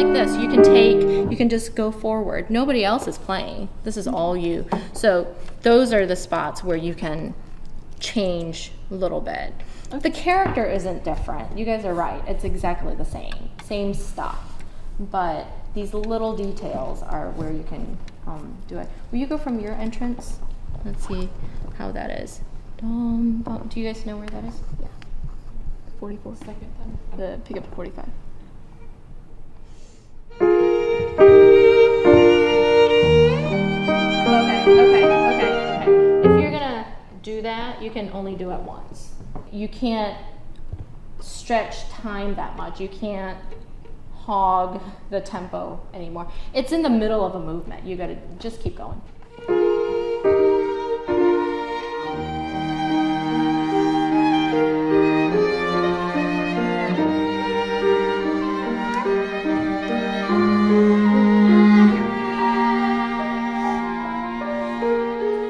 like this. You can just go forward. Nobody else is playing. This is all you. So those are the spots where you can change a little bit. Okay. The character isn't different. You guys are right. It's exactly the same stuff. But these little details are where you can do it. Will you go from your entrance? Let's see how that is. Do you guys know where that is? Yeah. 44. Second time. Pick up to 45. Okay. If you're gonna do that, you can only do it once. You can't stretch time that much. You can't hog the tempo anymore. It's in the middle of a movement. You gotta just keep going.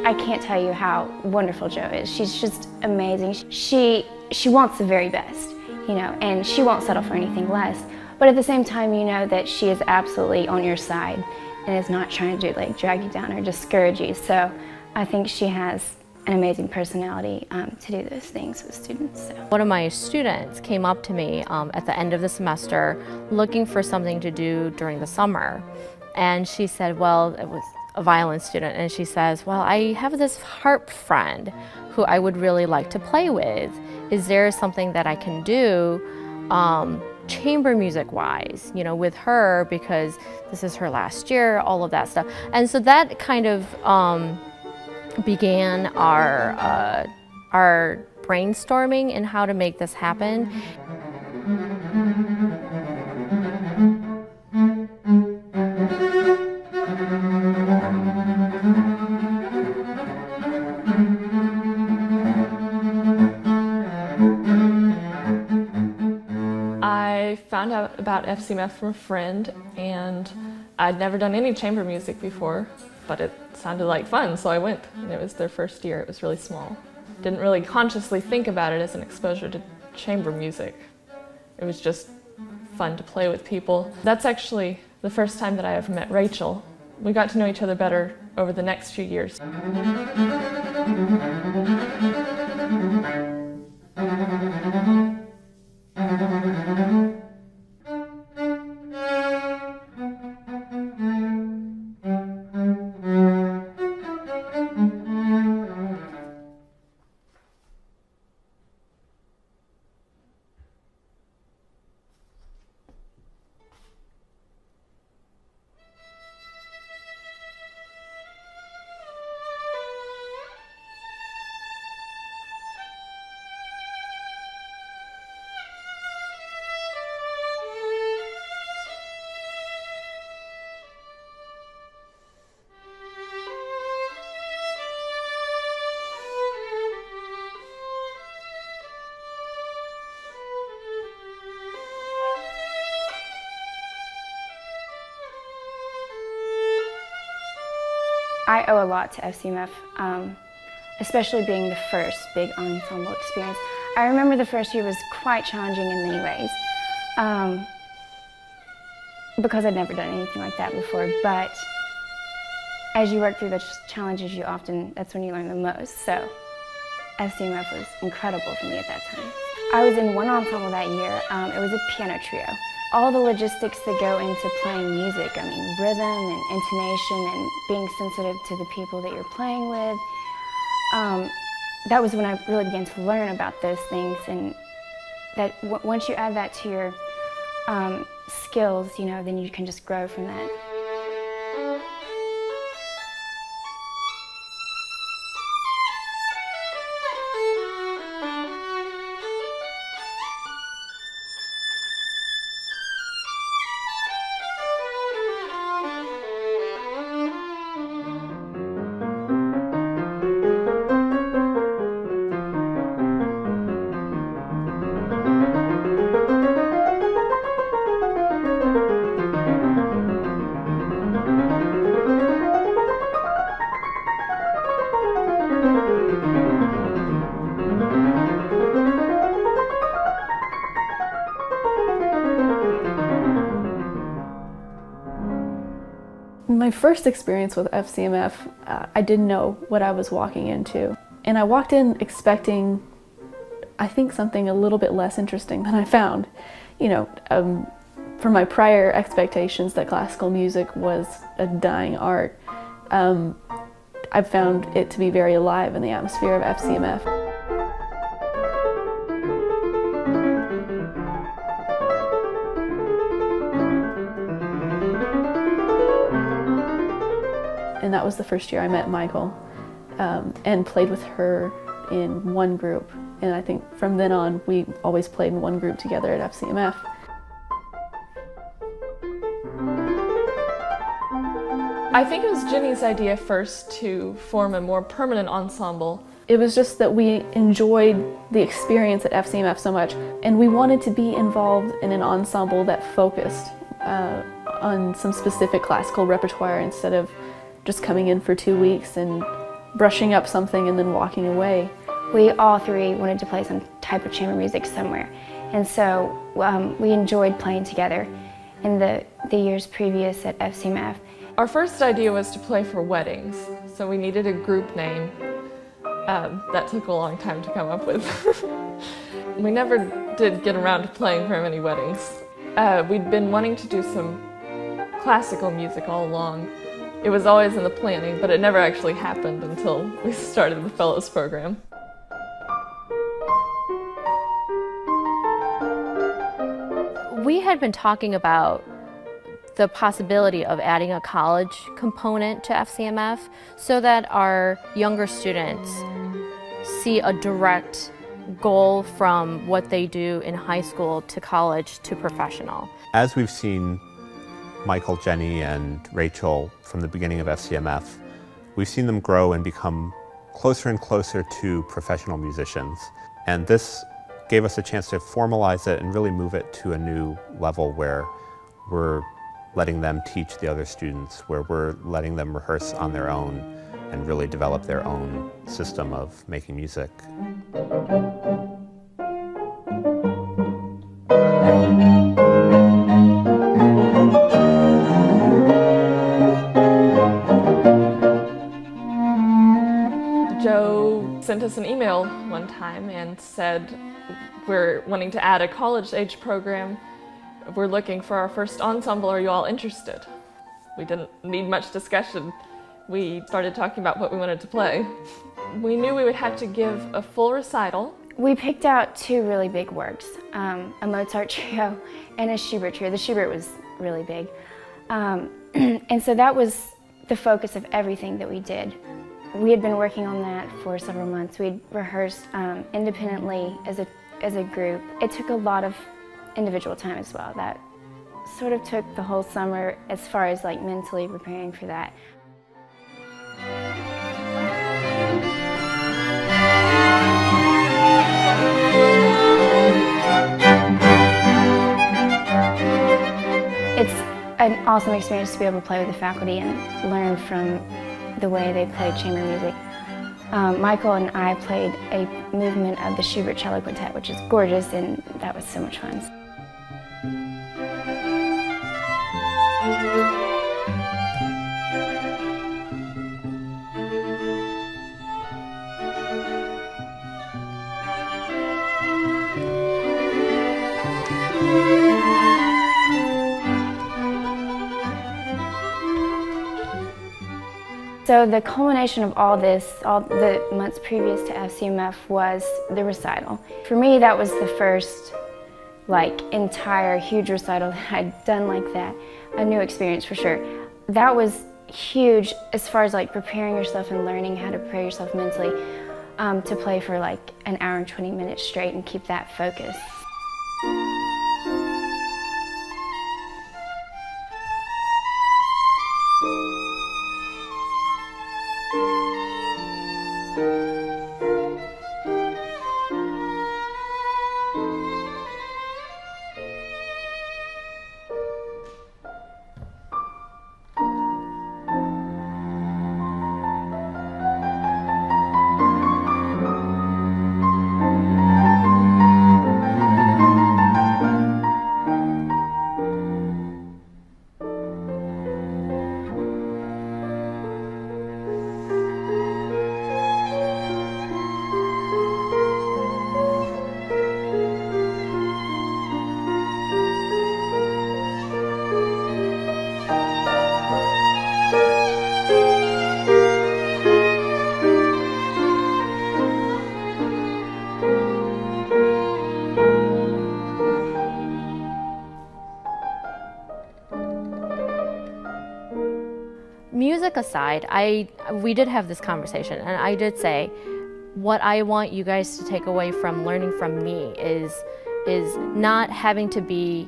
I can't tell you how wonderful Jo is. She's just amazing. She wants the very best, you know, and she won't settle for anything less. But at the same time, you know that she is absolutely on your side and is not trying to drag you down or discourage you. So I think she has an amazing personality to do those things with students. So. One of my students came up to me at the end of the semester looking for something to do during the summer. And she said, well, it was a violin student, and she says, well, I have this harp friend who I would really like to play with. Is there something that I can do chamber music wise, you know, with her, because this is her last year, all of that stuff. And so that kind of began our brainstorming in how to make this happen. I found out about FCMF from a friend, and I'd never done any chamber music before, but it sounded like fun, so I went. And it was their first year. It was really small. Didn't really consciously think about it as an exposure to chamber music. It was just fun to play with people. That's actually the first time that I ever met Rachel. We got to know each other better over the next few years. I owe a lot to FCMF, especially being the first big ensemble experience. I remember the first year was quite challenging in many ways, because I'd never done anything like that before, but as you work through the challenges, that's when you learn the most. So FCMF was incredible for me at that time. I was in one ensemble that year. It was a piano trio. All the logistics that go into playing music, I mean, rhythm and intonation and being sensitive to the people that you're playing with. That was when I really began to learn about those things, and that once you add that to your skills, you know, then you can just grow from that. My first experience with FCMF, I didn't know what I was walking into. And I walked in expecting, I think, something a little bit less interesting than I found. You know, from my prior expectations that classical music was a dying art, I found it to be very alive in the atmosphere of FCMF. And that was the first year I met Michael and played with her in one group. And I think from then on, we always played in one group together at FCMF. I think it was Jenny's idea first to form a more permanent ensemble. It was just that we enjoyed the experience at FCMF so much, and we wanted to be involved in an ensemble that focused on some specific classical repertoire instead of just coming in for 2 weeks and brushing up something and then walking away. We all three wanted to play some type of chamber music somewhere, and so we enjoyed playing together in the years previous at FCMF. Our first idea was to play for weddings, so we needed a group name. That took a long time to come up with. We never did get around to playing very many weddings. We'd been wanting to do some classical music all along. It was always in the planning, but it never actually happened until we started the Fellows program. We had been talking about the possibility of adding a college component to FCMF so that our younger students see a direct goal from what they do in high school to college to professional. As we've seen Michael, Jenny, and Rachel from the beginning of FCMF, we've seen them grow and become closer and closer to professional musicians. And this gave us a chance to formalize it and really move it to a new level where we're letting them teach the other students, where we're letting them rehearse on their own and really develop their own system of making music. Joe sent us an email one time and said, we're wanting to add a college-age program. We're looking for our first ensemble. Are you all interested? We didn't need much discussion. We started talking about what we wanted to play. We knew we would have to give a full recital. We picked out two really big works, a Mozart trio and a Schubert trio. The Schubert was really big. And so that was the focus of everything that we did. We had been working on that for several months. We'd rehearsed independently as a group. It took a lot of individual time as well. That sort of took the whole summer as far as like mentally preparing for that. It's an awesome experience to be able to play with the faculty and learn from the way they played chamber music. Michael and I played a movement of the Schubert Cello Quintet, which is gorgeous, and that was so much fun. So the culmination of all this, all the months previous to FCMF, was the recital. For me, that was the first entire huge recital that I'd done like that. A new experience for sure. That was huge as far as preparing yourself and learning how to prepare yourself mentally to play for an hour and 20 minutes straight and keep that focus. music aside, we did have this conversation, and I did say, what I want you guys to take away from learning from me is not having to be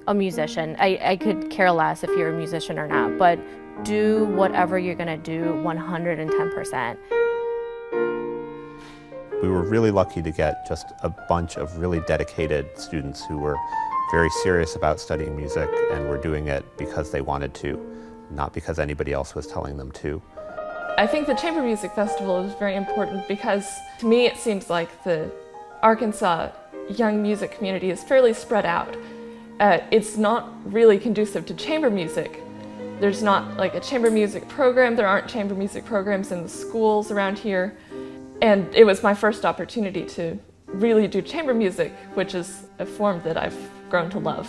a musician. I could care less if you're a musician or not, but do whatever you're gonna do 110%. We were really lucky to get just a bunch of really dedicated students who were very serious about studying music and were doing it because they wanted to, not because anybody else was telling them to. I think the Chamber Music Festival is very important because to me it seems like the Arkansas young music community is fairly spread out. It's not really conducive to chamber music. There's not like a chamber music program, there aren't chamber music programs in the schools around here. And it was my first opportunity to really do chamber music, which is a form that I've grown to love.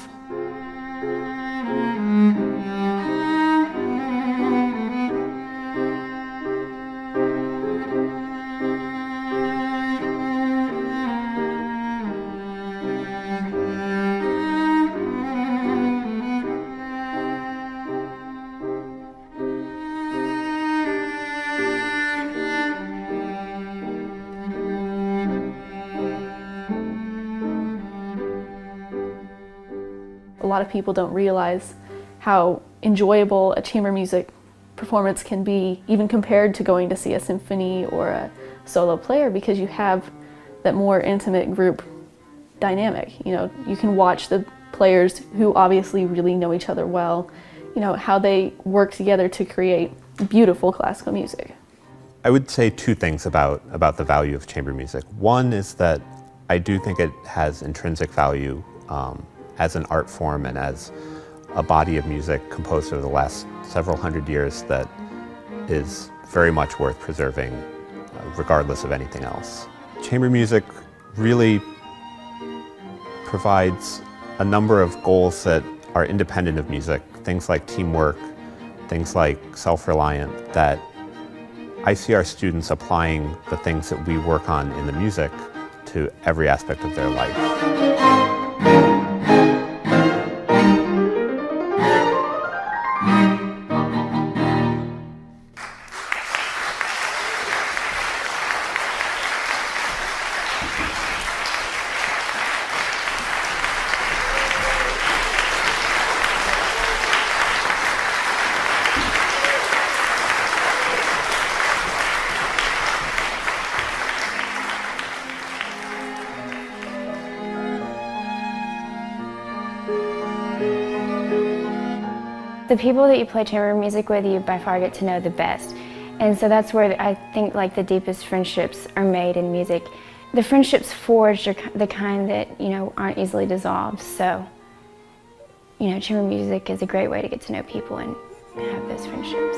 A lot of people don't realize how enjoyable a chamber music performance can be, even compared to going to see a symphony or a solo player, because you have that more intimate group dynamic. You know, you can watch the players who obviously really know each other well, you know, how they work together to create beautiful classical music. I would say two things about the value of chamber music. One is that I do think it has intrinsic value as an art form and as a body of music composed over the last several hundred years that is very much worth preserving, regardless of anything else. Chamber music really provides a number of goals that are independent of music, things like teamwork, things like self-reliant, that I see our students applying the things that we work on in the music to every aspect of their life. The people that you play chamber music with, you by far get to know the best. And so that's where I think like the deepest friendships are made in music. The friendships forged are the kind that, you know, aren't easily dissolved. So, you know, chamber music is a great way to get to know people and have those friendships.